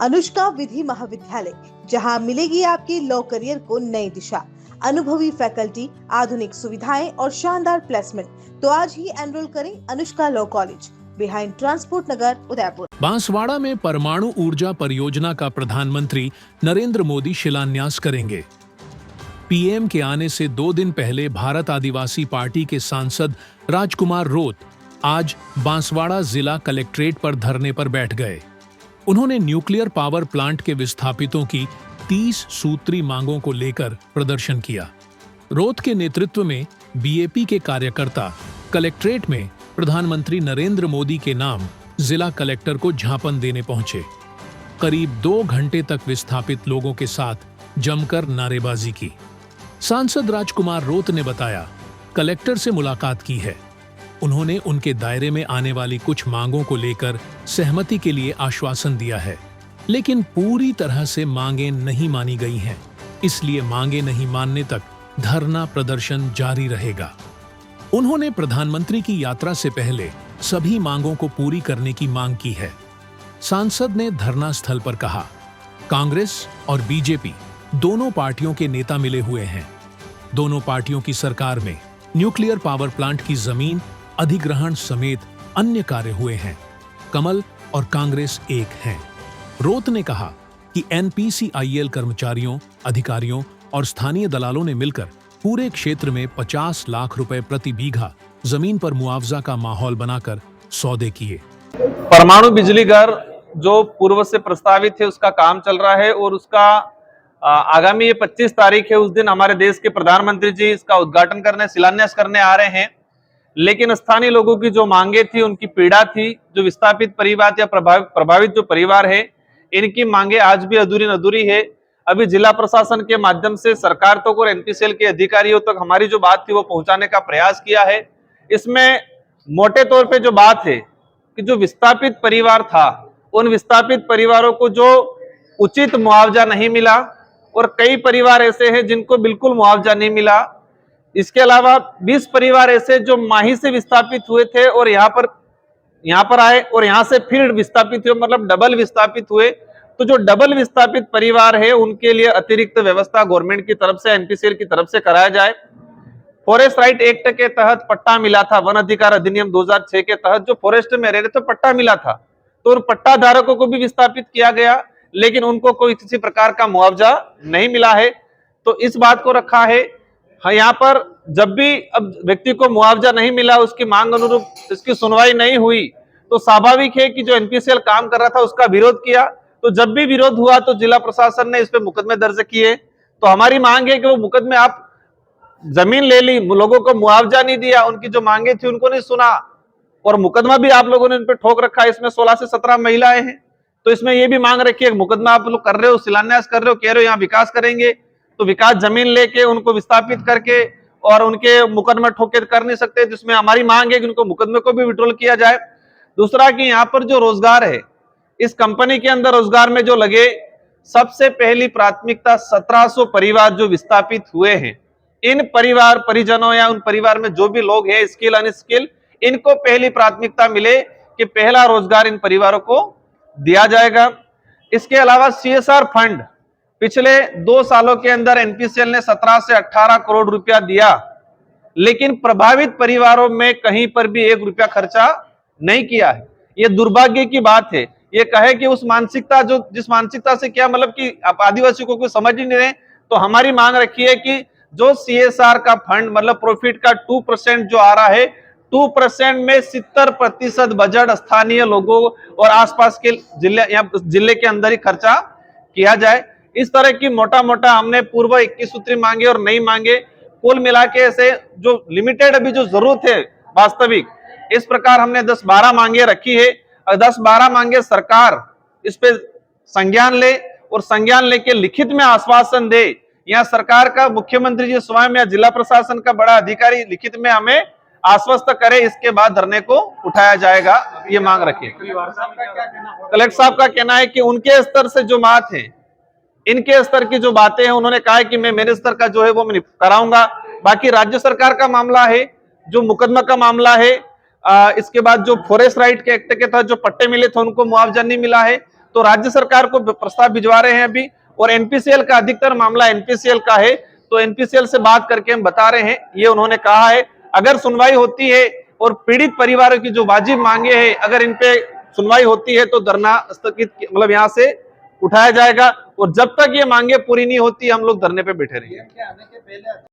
अनुष्का विधि महाविद्यालय, जहां मिलेगी आपके लॉ करियर को नई दिशा। अनुभवी फैकल्टी, आधुनिक सुविधाएं और शानदार प्लेसमेंट। तो आज ही एनरोल करें Anushka Law College, behind Transport Nagar, Udaipur. Banswara में परमाणु ऊर्जा परियोजना का प्रधानमंत्री नरेंद्र मोदी शिलान्यास करेंगे। पीएम के आने से 2 दिन पहले भारत आदिवासी पार्टी के सांसद राजकुमार रोत आज बांसवाड़ा जिला कलेक्ट्रेट पर धरने पर बैठ गए। उन्होंने न्यूक्लियर पावर प्लांट के विस्थापितों की 30 सूत्री मांगों को लेकर प्रदर्शन किया। रोत के नेतृत्व में बीएपी के कार्यकर्ता कलेक्ट्रेट में प्रधानमंत्री नरेंद्र मोदी के नाम जिला कलेक्टर को ज्ञापन देने पहुंचे। करीब 2 घंटे तक विस्थापित लोगों के साथ जमकर नारेबाजी की। सांसद राजकुमार रोत ने बताया, कलेक्टर से मुलाकात की है। उन्होंने उनके दायरे में आने वाली कुछ मांगों को लेकर सहमति के लिए आश्वासन दिया है, लेकिन पूरी तरह से मांगें नहीं मानी गई हैं। इसलिए मांगें नहीं मानने तक धरना प्रदर्शन जारी रहेगा। उन्होंने प्रधानमंत्री की यात्रा से पहले सभी मांगों को पूरी करने की मांग की है। सांसद ने धरना स्थल पर कहा, कांग्रेस और बीजेपी दोनों पार्टियों के नेता मिले हुए हैं। दोनों पार्टियों की सरकार में न्यूक्लियर पावर प्लांट की जमीन अधिग्रहण समेत अन्य कार्य हुए हैं। कमल और कांग्रेस एक हैं। रोत ने कहा कि एनपीसीआईएल कर्मचारियों, अधिकारियों और स्थानीय दलालों ने मिलकर पूरे क्षेत्र में 50 लाख रुपए प्रति बीघा जमीन पर मुआवजा का माहौल बनाकर सौदे किए। परमाणु बिजली घर जो पूर्व से प्रस्तावित है उसका काम चल रहा है और उसका आगामी ये 25 तारीख है, उस दिन हमारे देश के प्रधानमंत्री जी इसका उद्घाटन करने, शिलान्यास करने आ रहे हैं। लेकिन स्थानीय लोगों की जो मांगे थी, उनकी पीड़ा थी, जो विस्थापित परिवार या प्रभावित जो परिवार है, इनकी मांगे आज भी अधूरी है। अभी जिला प्रशासन के माध्यम से सरकार तक और एनपीसीएल के अधिकारियों तक हमारी जो बात थी वो पहुंचाने का प्रयास किया है। इसमें मोटे तौर पे जो बात है कि जो विस्थापित परिवार था, उन विस्थापित परिवारों को जो उचित मुआवजा नहीं मिला और कई परिवार ऐसे हैं जिनको बिल्कुल मुआवजा नहीं मिला। इसके अलावा 20 परिवार ऐसे जो माही से विस्थापित हुए थे और यहाँ पर आए और यहाँ से फिर विस्थापित हुए, मतलब डबल विस्थापित हुए। तो जो डबल विस्थापित परिवार है उनके लिए अतिरिक्त व्यवस्था गवर्नमेंट की तरफ से, एनपीसीएल की तरफ से कराया जाए। फॉरेस्ट राइट एक्ट के तहत पट्टा मिला था, वन अधिकार अधिनियम 2006 के तहत जो फॉरेस्ट में रह रहे थे पट्टा मिला था, तो उन पट्टा धारकों को भी विस्थापित किया गया, लेकिन उनको कोई किसी प्रकार का मुआवजा नहीं मिला है। तो इस बात को रखा है। हाँ, यहाँ पर जब भी अब व्यक्ति को मुआवजा नहीं मिला, उसकी मांग अनुरूप इसकी सुनवाई नहीं हुई, तो स्वाभाविक है कि जो एनपीसीएल काम कर रहा था उसका विरोध किया। तो जब भी विरोध हुआ तो जिला प्रशासन ने इस पे मुकदमे दर्ज किए। तो हमारी मांग है कि वो मुकदमे, आप जमीन ले ली, लोगों को मुआवजा नहीं दिया, उनकी जो मांगे थी उनको नहीं सुना और मुकदमा भी आप लोगों ने उन पे ठोक रखा है। इसमें 16 से 17 महिलाएं हैं। तो इसमें ये भी मांग रखी है, मुकदमा आप लोग कर रहे हो, शिलान्यास कर रहे हो, कह रहे हो यहाँ विकास करेंगे, तो विकास जमीन लेके उनको विस्थापित करके और उनके मुकदमा ठोके कर नहीं सकते। जिसमें हमारी मांग है कि उनको मुकदमे को भी विड्रॉल किया जाए। दूसरा कि यहाँ पर जो रोजगार है, इस कंपनी के अंदर रोजगार में जो लगे, सबसे पहली प्राथमिकता 1700 परिवार जो विस्थापित हुए हैं, इन परिवार परिजनों या उन परिवार में जो भी लोग हैं स्किल अनस्किल, इनको पहली प्राथमिकता मिले कि पहला रोजगार इन परिवारों को दिया जाएगा। इसके अलावा सीएसआर फंड पिछले 2 सालों के अंदर एनपीसीएल ने 17 से 18 करोड़ रुपया दिया, लेकिन प्रभावित परिवारों में कहीं पर भी 1 रुपया खर्चा नहीं किया है। यह दुर्भाग्य की बात है। ये कहे कि उस मानसिकता, जो जिस मानसिकता से क्या मतलब कि आप आदिवासी को कोई समझ ही नहीं रहे। तो हमारी मांग रखी है कि जो सीएसआर का फंड, मतलब प्रॉफिट का 2% जो आ रहा है, 2% में 70% बजट स्थानीय लोगों और आसपास के जिले के अंदर ही खर्चा किया जाए। इस तरह की मोटा मोटा हमने पूर्व 21 सूत्री मांगे और नई मांगे कुल मिला के ऐसे जो लिमिटेड अभी जो जरूरत है वास्तविक, इस प्रकार हमने 10-12 मांगे रखी है। और 10-12 मांगे सरकार इस पे संज्ञान ले और संज्ञान लेके लिखित में आश्वासन दे, या सरकार का मुख्यमंत्री जी स्वयं या जिला प्रशासन का बड़ा अधिकारी लिखित में हमें आश्वस्त करे, इसके बाद धरने को उठाया जाएगा। ये मांग रखिए। कलेक्टर साहब का कहना है कि उनके स्तर से जो बात है, इनके स्तर की जो बातें हैं, उन्होंने कहा है कि मैं मेरे स्तर का जो है वो मैं कराऊंगा। बाकी राज्य सरकार का मामला है, जो मुकदमा का मामला है, इसके बाद जो फॉरेस्ट राइट के एक्ट के तहत जो पट्टे मिले थे उनको मुआवजा नहीं मिला है, तो राज्य सरकार को प्रस्ताव भिजवा रहे हैं अभी। और एनपीसीएल का अधिकतर मामला एनपीसीएल का है, तो एनपीसीएल से बात करके हम बता रहे हैं, ये उन्होंने कहा है। अगर सुनवाई होती है और पीड़ित परिवारों की जो वाजिब मांगे हैं, अगर इन पे सुनवाई होती है तो धरना स्थगित मतलब यहाँ से उठाया जाएगा। और जब तक ये मांगे पूरी नहीं होती हम लोग धरने पे बैठे रहेंगे।